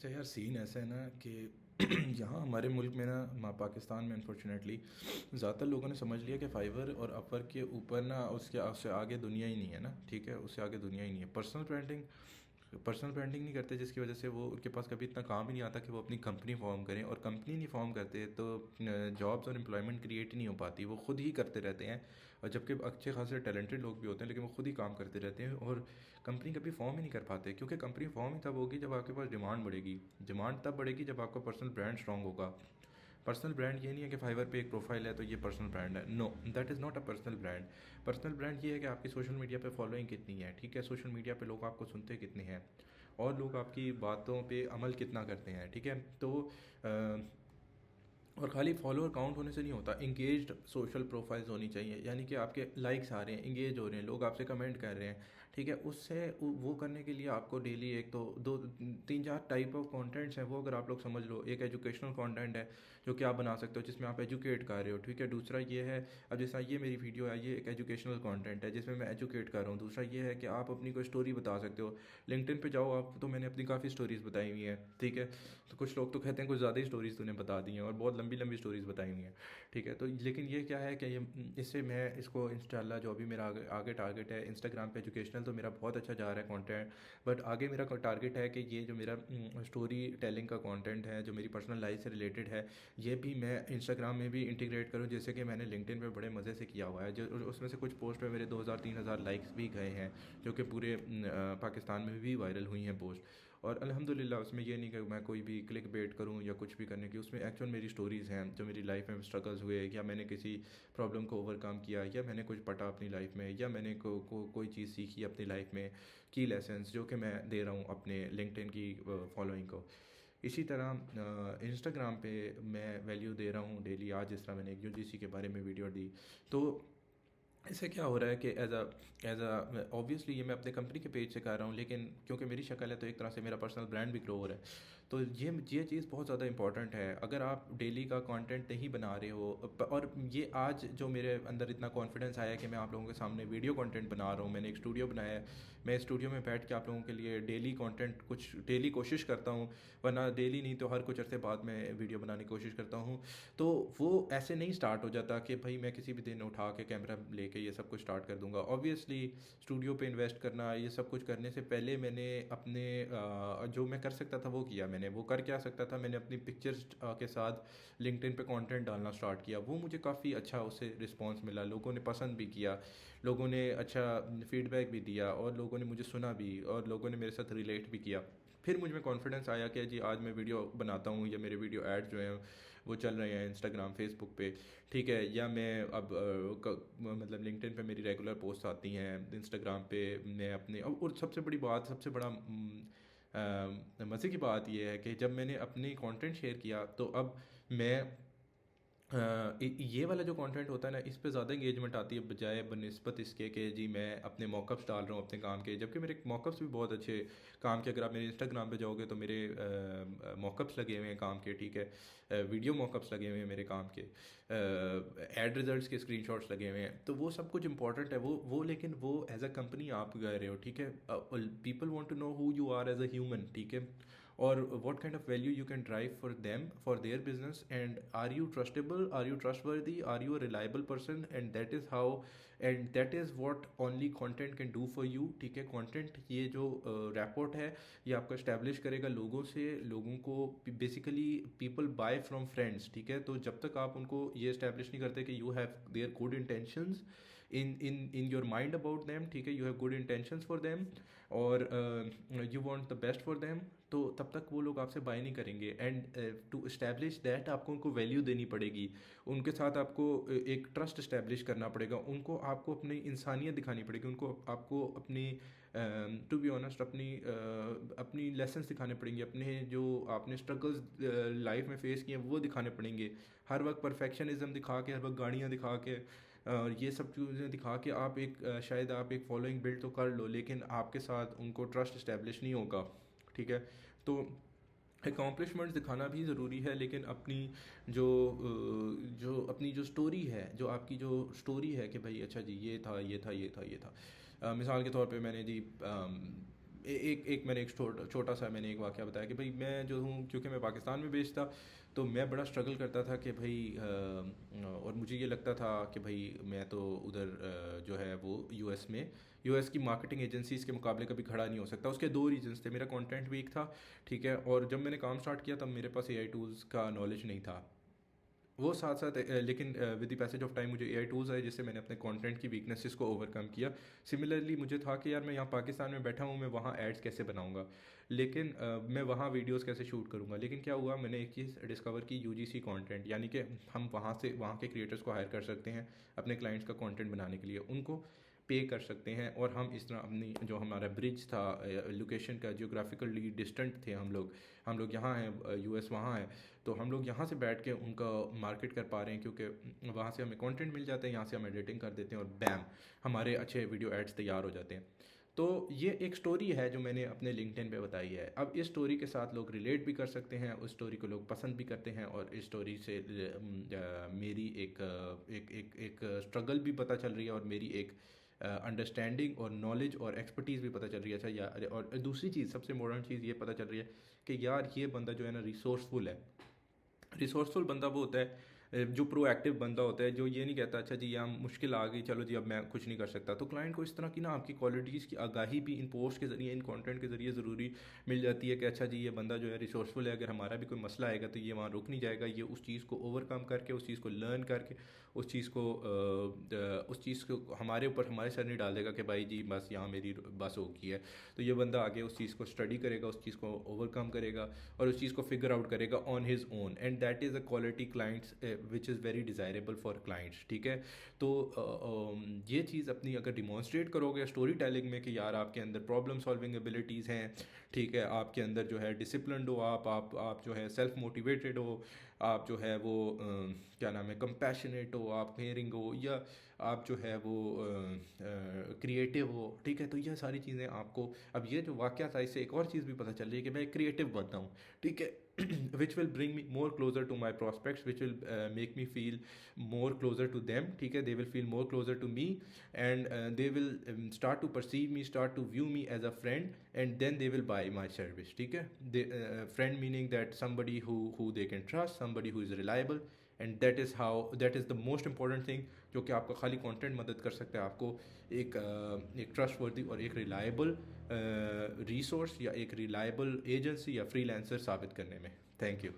अच्छा यार, सीन ऐसा है ना कि यहाँ हमारे मुल्क में ना पाकिस्तान में अनफॉर्चुनेटली ज़्यादातर लोगों ने समझ लिया कि फाइवर और अपवर्क के ऊपर ना उससे आगे दुनिया ही नहीं है ना। ठीक है, उससे आगे दुनिया ही नहीं है। पर्सनल ब्रांडिंग नहीं करते, जिसकी वजह से वो उनके पास कभी इतना काम ही नहीं आता कि वो अपनी कंपनी फॉर्म करें, और कंपनी नहीं फॉर्म करते तो जॉब्स और एम्प्लॉयमेंट क्रिएट ही नहीं हो पाती, वो खुद ही करते रहते हैं। और जबकि अच्छे खासे टैलेंटेड लोग भी होते हैं, लेकिन वो खुद ही काम करते रहते हैं और कंपनी कभी फॉर्म ही नहीं कर पाते, क्योंकि कंपनी फॉर्म ही तब होगी जब आपके पास डिमांड बढ़ेगी। डिमांड तब बढ़ेगी जब आपका पर्सनल ब्रांड स्ट्रांग होगा। पर्सनल ब्रांड ये नहीं है कि फाइवर पे एक प्रोफाइल है तो ये पर्सनल ब्रांड है। No, that is not a personal brand. Personal brand ये है कि आपकी सोशल मीडिया पे फॉलोइंग कितनी है। ठीक है, सोशल मीडिया पे लोग आपको सुनते कितने हैं और लोग आपकी बातों पे अमल कितना करते हैं। ठीक है, तो और खाली फॉलोअर काउंट होने से नहीं होता, इंगेज्ड सोशल प्रोफाइल्स होनी चाहिए, यानी कि आपके लाइक्स आ रहे हैं, इंगेज हो रहे हैं, लोग आपसे कमेंट कर रहे हैं। ठीक है, उससे वो करने के लिए आपको डेली एक तो दो तीन चार टाइप ऑफ कंटेंट्स हैं, वो अगर आप लोग समझ लो। एक एजुकेशनल कंटेंट है जो कि आप बना सकते हो, जिसमें आप एजुकेट कर रहे हो। ठीक है, दूसरा ये है, अब जैसा ये मेरी वीडियो है, ये एक एजुकेशनल कंटेंट है जिसमें मैं एजुकेट कर रहा हूँ। दूसरा ये है कि आप अपनी कोई स्टोरी बता सकते हो। लिंक्डइन पे जाओ आप, तो मैंने अपनी काफ़ी स्टोरीज़ बताई हुई हैं। ठीक है, तो कुछ लोग तो कहते हैं कुछ ज़्यादा ही स्टोरीज़ तूने बता दी हैं और बहुत लंबी लंबी स्टोरीज़ बताई हुई हैं। ठीक है, तो लेकिन ये क्या है कि ये इससे मैं इसको इंशाल्लाह जो भी मेरा आगे आगे टारगेट है, इंस्टाग्राम पे एजुकेशनल तो मेरा बहुत अच्छा जा रहा है कंटेंट। बट आगे मेरा टारगेट है कि ये जो मेरा स्टोरी टेलिंग का कंटेंट है, जो मेरी पर्सनल लाइफ से रिलेटेड है, ये भी मैं इंस्टाग्राम में भी इंटीग्रेट करूँ, जैसे कि मैंने लिंक्डइन पे बड़े मज़े से किया हुआ है। जो उसमें से कुछ पोस्ट पे मेरे 2000-3000 लाइक्स भी गए हैं, जो कि पूरे पाकिस्तान में भी वायरल हुई हैं पोस्ट। और अल्हम्दुलिल्लाह उसमें ये नहीं कि मैं कोई भी क्लिक बेट करूँ या कुछ भी करने की, उसमें एक्चुअल मेरी स्टोरीज़ हैं, जो मेरी लाइफ में स्ट्रगल्स हुए, या मैंने किसी प्रॉब्लम को ओवरकम किया, या मैंने कुछ पढ़ा अपनी लाइफ में, या मैंने कोई चीज़ सीखी अपनी लाइफ में, की लेसन्स जो कि मैं दे रहा हूँ अपने लिंक्डइन की फॉलोइंग को। इसी तरह इंस्टाग्राम पे मैं वैल्यू दे रहा हूँ डेली। आज जिस तरह मैंने एक यूजीसी के बारे में वीडियो दी, तो इससे क्या हो रहा है कि एज अ ऑब्वियसली ये मैं अपने कंपनी के पेज से कर रहा हूँ, लेकिन क्योंकि मेरी शक्ल है तो एक तरह से मेरा पर्सनल ब्रांड भी ग्रो हो रहा है। तो ये चीज़ बहुत ज़्यादा इंपॉर्टेंट है। अगर आप डेली का कंटेंट नहीं बना रहे हो, और ये आज जो मेरे अंदर इतना कॉन्फिडेंस आया है कि मैं आप लोगों के सामने वीडियो कंटेंट बना रहा हूँ, मैंने एक स्टूडियो बनाया है, मैं स्टूडियो में बैठ के आप लोगों के लिए डेली कंटेंट कुछ डेली कोशिश करता हूँ, वरना डेली नहीं तो हर कुछ अरसे बाद मैं वीडियो बनाने की कोशिश करता हूँ। तो वो ऐसे नहीं स्टार्ट हो जाता कि भाई मैं किसी भी दिन उठा के कैमरा लेके ये सब कुछ स्टार्ट कर दूंगा। ऑब्वियसली स्टूडियो पे इन्वेस्ट करना, ये सब कुछ करने से पहले मैंने अपने जो मैं कर सकता था वो किया। मैंने वो कर क्या सकता था, मैंने अपनी पिक्चर्स के साथ लिंक्डइन पे कंटेंट डालना स्टार्ट किया। वो मुझे काफ़ी अच्छा उससे रिस्पॉन्स मिला, लोगों ने पसंद भी किया, लोगों ने अच्छा फीडबैक भी दिया, और लोगों ने मुझे सुना भी, और लोगों ने मेरे साथ रिलेट भी किया। फिर मुझ में कॉन्फिडेंस आया कि जी आज मैं वीडियो बनाता हूँ, या मेरे वीडियो ऐड जो हैं वो चल रहे हैं इंस्टाग्राम फेसबुक पे। ठीक है, या मैं अब मतलब लिंक्डइन पे मेरी रेगुलर पोस्ट आती हैं, इंस्टाग्राम पे मैं अपने और सबसे बड़ी बात, सबसे बड़ा मज़े की बात यह है कि जब मैंने अपनी कंटेंट शेयर किया, तो अब मैं ये वाला जो कंटेंट होता है ना, इस पे ज़्यादा एंगेजमेंट आती है, बजाय बनस्बत इसके कि जी मैं अपने मॉकअप्स डाल रहा हूँ अपने काम के। जबकि मेरे मॉकअप्स भी बहुत अच्छे काम के, अगर आप मेरे इंस्टाग्राम पे जाओगे तो मेरे मॉकअप्स लगे हुए हैं काम के। ठीक है, वीडियो मॉकअप्स लगे हुए हैं मेरे काम के, एड रिजल्ट्स के स्क्रीनशॉट्स लगे हुए हैं। तो वो सब कुछ इंपॉर्टेंट है, वो लेकिन वो एज अ कंपनी आप गए रहे हो। ठीक है, people want to know who you are as a human. ठीक है, और what kind of value you can drive for them, for their business, and are you trustable, are you trustworthy, are you a reliable person, and that is how, and that is what only content can do for you। ठीक है, content ये जो rapport है, ये आपको establish करेगा लोगों से। लोगों को basically people buy from friends. ठीक है, तो जब तक आप उनको ये इस्टेब्लिश नहीं करते कि you have there good intentions in your mind about them, ठीक है, you have good intentions for them, और you want the best for them, तो तब तक वो लोग आपसे बाय नहीं करेंगे। एंड टू इस्टेब्लिश दैट आपको उनको वैल्यू देनी पड़ेगी, उनके साथ आपको एक ट्रस्ट इस्टेब्लिश करना पड़ेगा, उनको आपको अपनी इंसानियत दिखानी पड़ेगी, उनको आपको अपनी टू बी ऑनेस्ट अपनी लेसन्स दिखाने पड़ेंगे, अपने जो आपने स्ट्रगल्स लाइफ में फेस किए हैं वो दिखाने पड़ेंगे। हर वक्त परफेक्शनिज्म दिखा के, हर वक्त गाड़ियाँ दिखा के, और ये सब चीज़ें दिखा के आप एक शायद आप एक फॉलोइंग बिल्ड तो कर लो, लेकिन आपके साथ उनको ट्रस्ट इस्टेब्लिश नहीं होगा। ठीक है, तो अकॉम्प्लिशमेंट्स दिखाना भी ज़रूरी है, लेकिन अपनी जो अपनी जो स्टोरी है, जो आपकी जो स्टोरी है कि भाई अच्छा जी ये था, ये था, ये था, ये था। मिसाल के तौर पे मैंने जी एक एक मैंने एक छोटा सा मैंने एक वाक़या बताया कि भाई मैं जो हूँ, क्योंकि मैं पाकिस्तान में बेस्ड था, तो मैं बड़ा स्ट्रगल करता था कि भाई और मुझे ये लगता था कि भाई मैं तो उधर जो है वो यूएस की मार्केटिंग एजेंसीज़ के मुकाबले कभी खड़ा नहीं हो सकता। उसके दो रीजंस थे, मेरा कंटेंट वीक था, ठीक है, और जब मैंने काम स्टार्ट किया तब मेरे पास एआई टूल्स का नॉलेज नहीं था। वो साथ साथ लेकिन with the passage of time मुझे एआई टूल्स आए जिससे मैंने अपने कंटेंट की वीकनेसेस को ओवरकम किया। सिमिलरली मुझे था कि यार मैं यहाँ पाकिस्तान में बैठा हूँ, मैं वहाँ एड्स कैसे बनाऊँगा, लेकिन मैं वहाँ वीडियोस कैसे शूट करूँगा। लेकिन क्या हुआ, मैंने एक चीज़ डिस्कवर की, यूजीसी कंटेंट, यानी कि हम वहाँ के क्रिएटर्स को हायर कर सकते हैं अपने क्लाइंट्स का कंटेंट बनाने के लिए, उनको पे कर सकते हैं, और हम इस तरह अपनी जो हमारा ब्रिज था लोकेशन का, जियोग्राफिकली डिस्टेंट थे हम लोग यहाँ हैं, यूएस वहाँ है, तो हम लोग यहाँ से बैठ के उनका मार्केट कर पा रहे हैं, क्योंकि वहाँ से हमें कंटेंट मिल जाते हैं, यहाँ से हम एडिटिंग कर देते हैं और बैम हमारे अच्छे वीडियो एड्स तैयार हो जाते हैं। तो ये एक स्टोरी है जो मैंने अपने लिंक्डइन पे बताई है। अब इस स्टोरी के साथ लोग रिलेट भी कर सकते हैं, उस स्टोरी को लोग पसंद भी करते हैं, और इस स्टोरी से मेरी एक स्ट्रगल भी पता चल रही है, और मेरी एक अंडरस्टैंडिंग और नॉलेज और एक्सपर्टीज़ भी पता चल रही है। अच्छा यार, और दूसरी चीज़, सबसे इम्पोर्टेंट चीज़ ये पता चल रही है कि यार ये बंदा जो है ना रिसोर्सफुल है। रिसोर्सफुल बंदा वो होता है जो प्रोएक्टिव बंदा होता है, जो ये नहीं कहता अच्छा जी यहाँ मुश्किल आ गई, चलो जी अब मैं कुछ नहीं कर सकता। तो क्लाइंट को इस तरह की ना आपकी क्वालिटीज़ की आगाही भी इन पोस्ट के ज़रिए, इन कंटेंट के ज़रिए ज़रूरी मिल जाती है कि अच्छा जी ये बंदा जो है रिसोर्सफुल है, अगर हमारा भी कोई मसला आएगा तो ये वहाँ रुक नहीं जाएगा, ये उस चीज़ को ओवरकम करके, उस चीज़ को लर्न करके, उस चीज़ को हमारे ऊपर, हमारे सर नहीं डाल देगा कि भाई जी बस यहाँ मेरी बस हो गई है। तो ये बंदा आगे उस चीज़ को स्टडी करेगा, उस चीज़ को ओवरकम करेगा, और उस चीज़ को फिगर आउट करेगा on his own, and that is a quality clients which is very desirable for clients, ठीक है। तो ये चीज़ अपनी अगर डिमॉन्स्ट्रेट करोगे स्टोरी टेलिंग में कि यार आपके अंदर प्रॉब्लम सॉल्विंग एबिलिटीज़ हैं, ठीक है, आपके अंदर जो है डिसिप्लिन्ड हो, आप जो है सेल्फ मोटिवेटेड हो, आप जो है वो क्या नाम है कंपैशनेट हो, आप केयरिंग हो, या आप जो है वो क्रिएटिव हो, ठीक है, तो यह सारी चीज़ें आपको, अब ये जो वाक़या था इससे एक और चीज़ भी पता चल रही है कि मैं एक क्रिएटिव बनता हूँ, ठीक है, which will bring me more closer to my prospects, which will make me feel more closer to them, ठीक है, they will feel more closer to me, and they will start to perceive me, start to view me as a friend, and then they will buy my service, ठीक है। Friend meaning that somebody who they can trust, somebody who is reliable, and that is the most important thing, जो कि आपका खाली content मदद कर सकता है आपको एक ट्रस्टवर्दी और एक रिलायबल रिसोर्स या एक रिलायबल एजेंसी या फ्रीलांसर साबित करने में। Thank you.